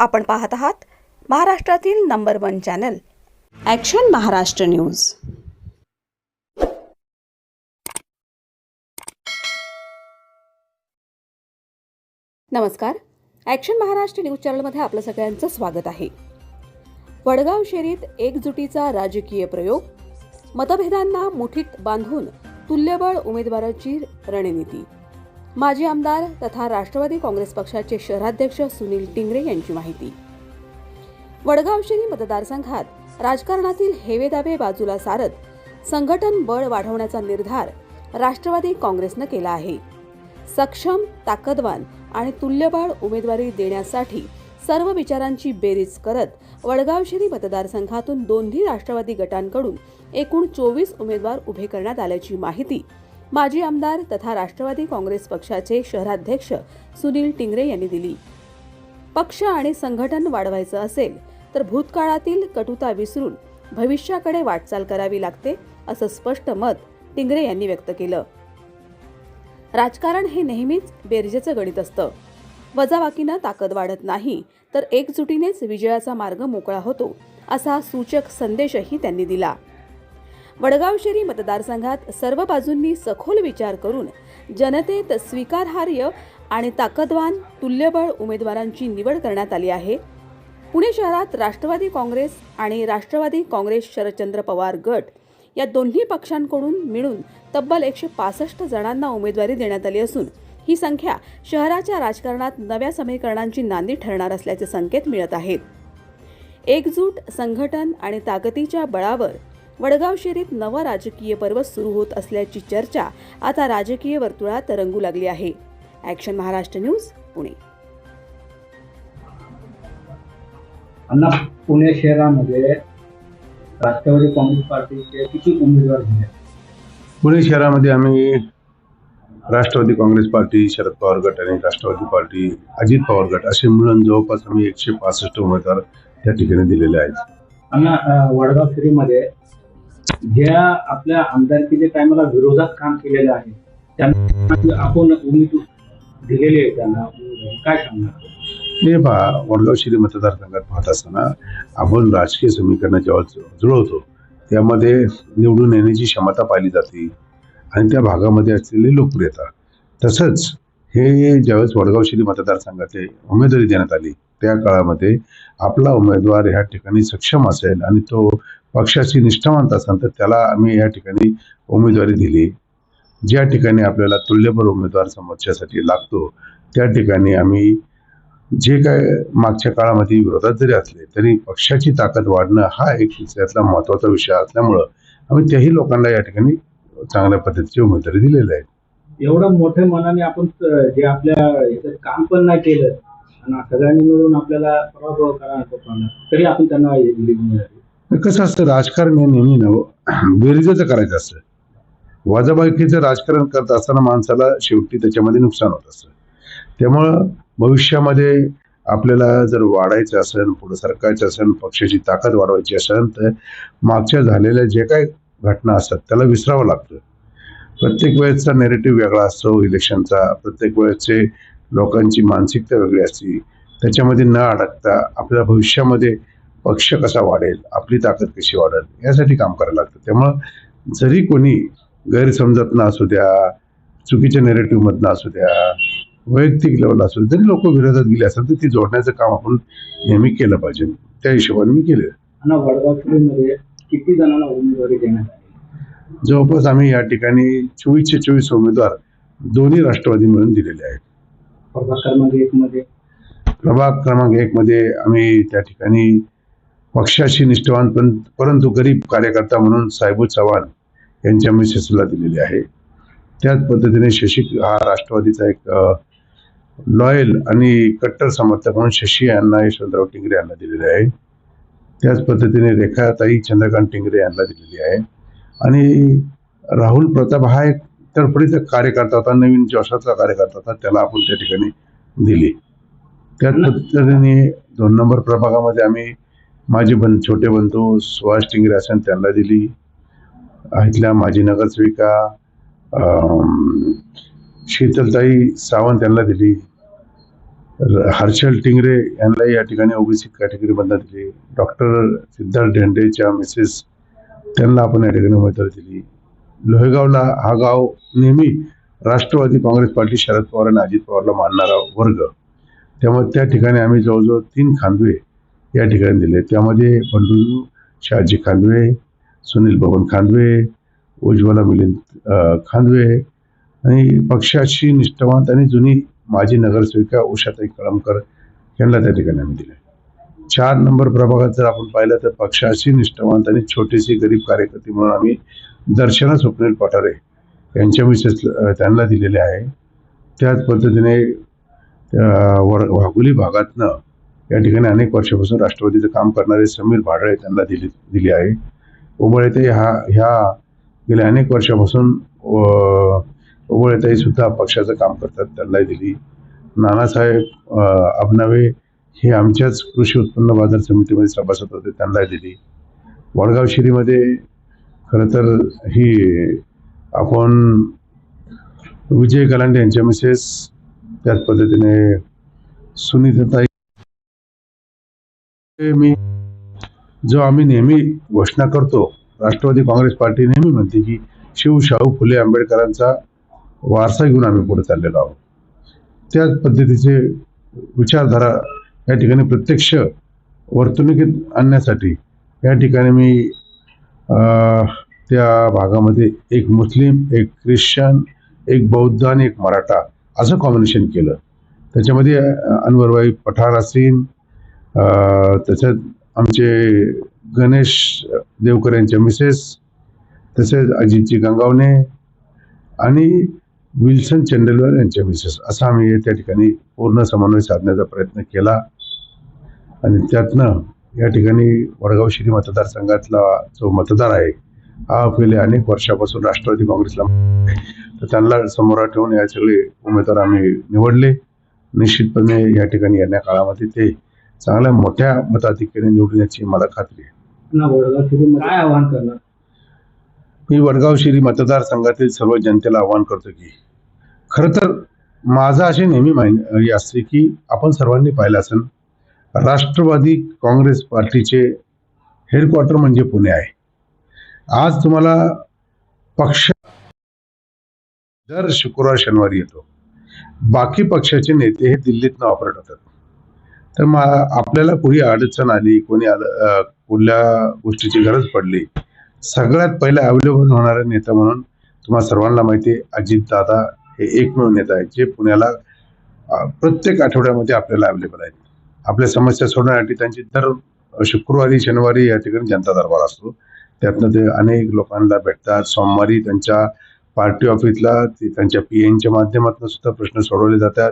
आपण पाहत आहात महाराष्ट्रातील number 1 channel action Maharashtra news. नमस्कार, ॲक्शन महाराष्ट्र न्यूज चॅनलमध्ये आपलं सगळ्यांचं स्वागत आहे। वडगाव शहरीत एकजुटीचा राजकीय प्रयोग, मतभेदांना मुठीत बांधून तुल्यबळ उमेदवाराची रणनीती। माजी आमदार तथा राष्ट्रवादी काँग्रेस पक्षाचे शहराध्यक्ष सुनील टिंगरे यांची माहिती। वडगाव शहरी मतदारसंघात राजकारणातील हेवेदावे बाजूला सारत संघटन बळ वाढवण्याचा निर्धार राष्ट्रवादी काँग्रेसनं केला आहे। सक्षम, ताकदवान आणि तुल्यबळ उमेदवारी देण्यासाठी सर्व विचारांची बेरीज करत वडगाव शहरी मतदारसंघातून दोन्ही राष्ट्रवादी गटांकडून एकूण 24 उमेदवार उभे करण्यात आल्याची माहिती माजी आमदार तथा राष्ट्रवादी काँग्रेस पक्षाचे शहराध्यक्ष सुनील टिंगरे यांनी दिली। पक्ष आणि संघटन वाढवायचं असेल तर भूतकाळातील कटुता विसरून भविष्याकडे वाटचाल करावी लागते, असं स्पष्ट मत टिंगरे यांनी व्यक्त केलं। राजकारण हे नेहमीच बेरजेचं गणित असतं। वजाबाकीनं ताकद वाढत नाही तर एकजुटीनेच विजयाचा मार्ग मोकळा होतो, असा सूचक संदेशही त्यांनी दिला। वडगाव शहरी मतदारसंघात सर्व बाजूंनी सखोल विचार करून जनतेत स्वीकारार्ह आणि ताकदवान तुल्यबळ उमेदवारांची निवड करण्यात आली आहे। पुणे शहरात राष्ट्रवादी काँग्रेस आणि राष्ट्रवादी काँग्रेस शरदचंद्र पवार गट या दोन्ही पक्षांकडून मिळून तब्बल 165 जणांना उमेदवारी देण्यात आली असून ही संख्या शहराच्या राजकारणात नव्या समीकरणांची नांदी ठरणार असल्याचे संकेत मिळत आहेत। एकजूट, संघटन आणि ताकदीच्या बळावर वडगाव शहरीत नवं राजकीय पर्व सुरू होत असल्याची चर्चा आता राजकीय वर्तुळात रंगू लागली आहे। Action Maharashtra news, Pune. अन्ना, पुणे शहरामध्ये राष्ट्रवादी काँग्रेस पार्टीचे किती उमेदवार झाले? पुणे शहरामध्ये आम्ही राष्ट्रवादी काँग्रेस पार्टी, शरद पवार गट आणि राष्ट्रवादी पार्टी, अजित पवार गट असे मिळून जवळपास आम्ही 165 उमेदवार त्या ठिकाणी दिलेले आहेत। अन्ना, वडगाव शहरीमध्ये ज्या आपल्या आमदारकीच्या टायमाला विरोधात काम केलेलं आहे त्यांना आपण उमेदवार दिलेले आहे, त्यांना काय सांगणार? हे पहा, वडगाव शहरी मतदारसंघात पाहत असताना आपण राजकीय समीकरण जेव्हा जुळवतो त्यामध्ये निवडून येण्याची क्षमता पाहिली जाते आणि त्या भागामध्ये असलेली लोकप्रियता। तसंच हे ज्यावेळेस वडगाव शहरी मतदारसंघाचे उमेदवारी देण्यात आली त्या काळामध्ये आपला उमेदवार ह्या ठिकाणी सक्षम असेल आणि तो पक्षाची निष्ठावंत असेल तर त्याला आम्ही या ठिकाणी उमेदवारी दिली। ज्या ठिकाणी आपल्याला तुल्यबळ उमेदवार समोरच्यासाठी लागतो त्या ठिकाणी आम्ही जे काय मागच्या काळामध्ये विरोधात जरी असले तरी पक्षाची ताकद वाढणं हा एक त्यातला महत्त्वाचा विषय असल्यामुळं आम्ही त्याही लोकांना या ठिकाणी चांगल्या पद्धतीची उमेदवारी दिलेली आहे। एवढं मोठ्या मनाने आपण जे आपल्या याच्यात काम पण नाही केलं आणि सगळ्यांनी मिळून आपल्याला पराभव करायला तरी आपण त्यांना दिली। कसं असतं, राजकारण हे नेहमी बेरीजचं करायचं असतं। वजाबाकीचं राजकारण करत असताना माणसाला शेवटी त्याच्यामध्ये नुकसान होत असतं। त्यामुळं भविष्यामध्ये आपल्याला जर वाढायचं असेल, पुढे सरकायचं असेल, पक्षाची ताकद वाढवायची असेल तर मागच्या झालेल्या जे काही घटना असतात त्याला विसरावं लागतं। प्रत्येक वेळेचा नेरेटिव्ह वेगळा असतो इलेक्शनचा, प्रत्येक वेळेचे लोकांची मानसिकता वेगळी असते। त्याच्यामध्ये न अडकता आपल्या भविष्यामध्ये पक्ष कसा वाढेल, आपली ताकद कशी वाढेल यासाठी काम करायला लागतं। त्यामुळं जरी कोणी गैरसमजत असू द्या, चुकीच्या नेरेटिव्ह मधनं असू द्या, वैयक्तिक लेवल असू तरी लोक विरोधात गेले असेल तर ती जोडण्याचं काम आपण नेहमी केलं पाहिजे। त्या हिशोबाने मी केलं। आणि वडगाव शहरीमध्ये किती जणांना उमेदवारी देण्यात आली? जवळपास आम्ही या ठिकाणी 24चे 24 उमेदवार दोन्ही राष्ट्रवादी मिळून दिलेले आहेत। प्रभाग क्रमांक 1 मध्ये आम्ही त्या ठिकाणी पक्षाशी निष्ठावान परंतु गरीब कार्यकर्ता म्हणून साहेबू चव्हाण यांच्या मिसेसला दिलेले आहे। त्याच पद्धतीने शशी हा राष्ट्रवादीचा एक लॉयल आणि कट्टर समर्थक म्हणून शशी यांना यशवंतराव टिंगरे यांना दिलेले आहे। त्याच पद्धतीने रेखाताई चंद्रकांत टिंगरे यांना दिलेली आहे आणि राहुल प्रताप हा एक तडफडीचा कार्यकर्ता होता, नवीन जोशाचा कार्यकर्ता होता, त्याला आपण त्या ठिकाणी दिली। त्याच पद्धतीने 2 नंबर प्रभागामध्ये आम्ही माझे छोटे बंधू सुभाष टिंगरे असेल त्यांना दिली। इथल्या माजी नगरसेविका शीतलताई सावंत यांना दिली। हर्षल टिंगरे यांना या ठिकाणी ओबीसी कॅटेगरीमधनं दिली. डॉक्टर सिद्धार्थ धेंडेच्या मिसेस त्यांना आपण या ठिकाणी उमेदवारी दिली. लोहेगावला हा गाव नेहमी राष्ट्रवादी काँग्रेस पार्टी शरद पवार आणि अजित पवारला मानणारा वर्ग, त्यामुळे त्या ठिकाणी आम्ही जवळजवळ 3 खांदवे या ठिकाणी दिले. त्यामध्ये बंडू शहाजी खांदवे, सुनील बबन खांदवे, उज्ज्वला मिलिंद खांदवे आणि पक्षाशी निष्ठावंत आणि जुनी माजी नगरसेविका उषाताई कळमकर यांना त्या ठिकाणी आम्ही दिले. 4 नंबर प्रभागात जर आपण पाहिलं तर पक्षाशी निष्ठावंत आणि छोटीशी गरीब कार्यकर्ते म्हणून आम्ही दर्शना स्वप्नील पठारे यांच्या मिसेस त्यांना दिलेले आहे. त्याच पद्धतीने वाघोली भागातनं या ठिकाणी अनेक वर्षापासून राष्ट्रवादीचं काम करणारे समीर भाडळे त्यांना दिली आहे. उबळेताई ह्या गेल्या अनेक वर्षापासून उबळेताई सुद्धा पक्षाचं काम करतात, त्यांनाही दिली. नानासाहेब अबनावे हे आमच्याच कृषी उत्पन्न बाजार समितीमध्ये सभासद होते, त्यांनाही दिली. वडगाव शिरीमध्ये खरं तर ही आपण विजय गलांडे यांच्या मिसेस, त्याच पद्धतीने सुनीताताई, मी जो आम्ही नेहमी घोषणा करतो, राष्ट्रवादी काँग्रेस पार्टी नेहमी म्हणते की शाहू फुले आंबेडकरांचा वारसा घेऊन आम्ही पुढे चाललेलो आहोत. त्याच पद्धतीचे विचारधारा या ठिकाणी प्रत्यक्ष वर्तणुकीत आणण्यासाठी या ठिकाणी मी त्या भागामध्ये एक मुस्लिम, एक ख्रिश्चन, एक बौद्ध आणि एक मराठा असं कॉम्बिनेशन केलं. त्याच्यामध्ये अनवरभाई पठार असतील, त्याच्यात आमचे गणेश देवकर यांच्या मिसेस, तसेच अजितजी गंगावणे आणि विल्सन चंडेलवाल यांच्या मिसेस, असा आम्ही त्या ठिकाणी पूर्ण समन्वय साधण्याचा प्रयत्न केला. आणि त्यातनं या ठिकाणी वडगाव शिरी मतदारसंघातला जो मतदार आहे हा गेले अनेक वर्षापासून राष्ट्रवादी काँग्रेसला, तर त्यांना समोर ठेवून या सगळे उमेदवार आम्ही निवडले. निश्चितपणे या ठिकाणी येण्या काळामध्ये ते चांगल्या मोठ्या मताधिक्याने निवडून याची मला खात्री आहे. वडगाव शिरीमध्ये काय आव्हान करणार? मी वडगाव शिरी मतदारसंघातील सर्व जनतेला आवाहन करतो की खरं तर माझं अशी नेहमी माहिती असते की आपण सर्वांनी पाहिलं असेल, राष्ट्रवादी काँग्रेस पार्टीचे हेडक्वार्टर म्हणजे पुणे आहे. आज तुम्हाला पक्ष दर शुक्रवार शनिवारी येतो, बाकी पक्षाचे नेते हे दिल्लीतनं ऑपरेट होतात. तर आपल्याला कोणी अडचण आली, कोणी कुठल्या गोष्टीची गरज पडली, सगळ्यात पहिला अवेलेबल होणारा नेता म्हणून तुम्हाला सर्वांना माहिती आहे अजितदादा हे एकमेव नेता आहेत जे पुण्याला प्रत्येक आठवड्यामध्ये आपल्याला अवेलेबल आहेत. आपल्या समस्या सोडवण्यासाठी त्यांची दर शुक्रवारी शनिवारी या ठिकाणी जनता दरबार असतो, त्यातनं ते अनेक लोकांना भेटतात. सोमवारी त्यांच्या पार्टी ऑफिसला त्यांच्या PNच्या माध्यमातून सुद्धा प्रश्न सोडवले जातात.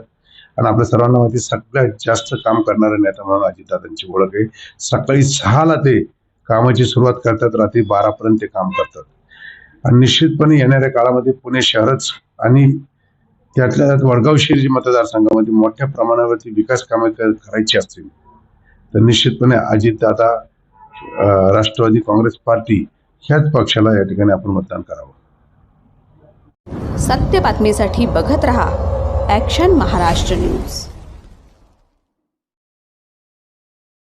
आणि आपल्या सर्वांना माहिती सगळ्यात जास्त काम करणारे नेता म्हणून अजितदादांची ओळख आहे. सकाळी 6ला ते कामाची सुरुवात करतात, रात्री 12पर्यंत ते काम करतात. आणि निश्चितपणे येणाऱ्या काळामध्ये पुणे शहरच आणि त्यातल्या त्यात वडगाव शिरी मतदारसंघामध्ये मोठ्या प्रमाणावरती विकास कामे करायची असतील तर निश्चितपणे अजितदादा, राष्ट्रवादी काँग्रेस पार्टी ह्याच पक्षाला या ठिकाणी आपण मतदान करावं. सत्य बातमीसाठी बघत रहा ॲक्शन महाराष्ट्र न्यूज.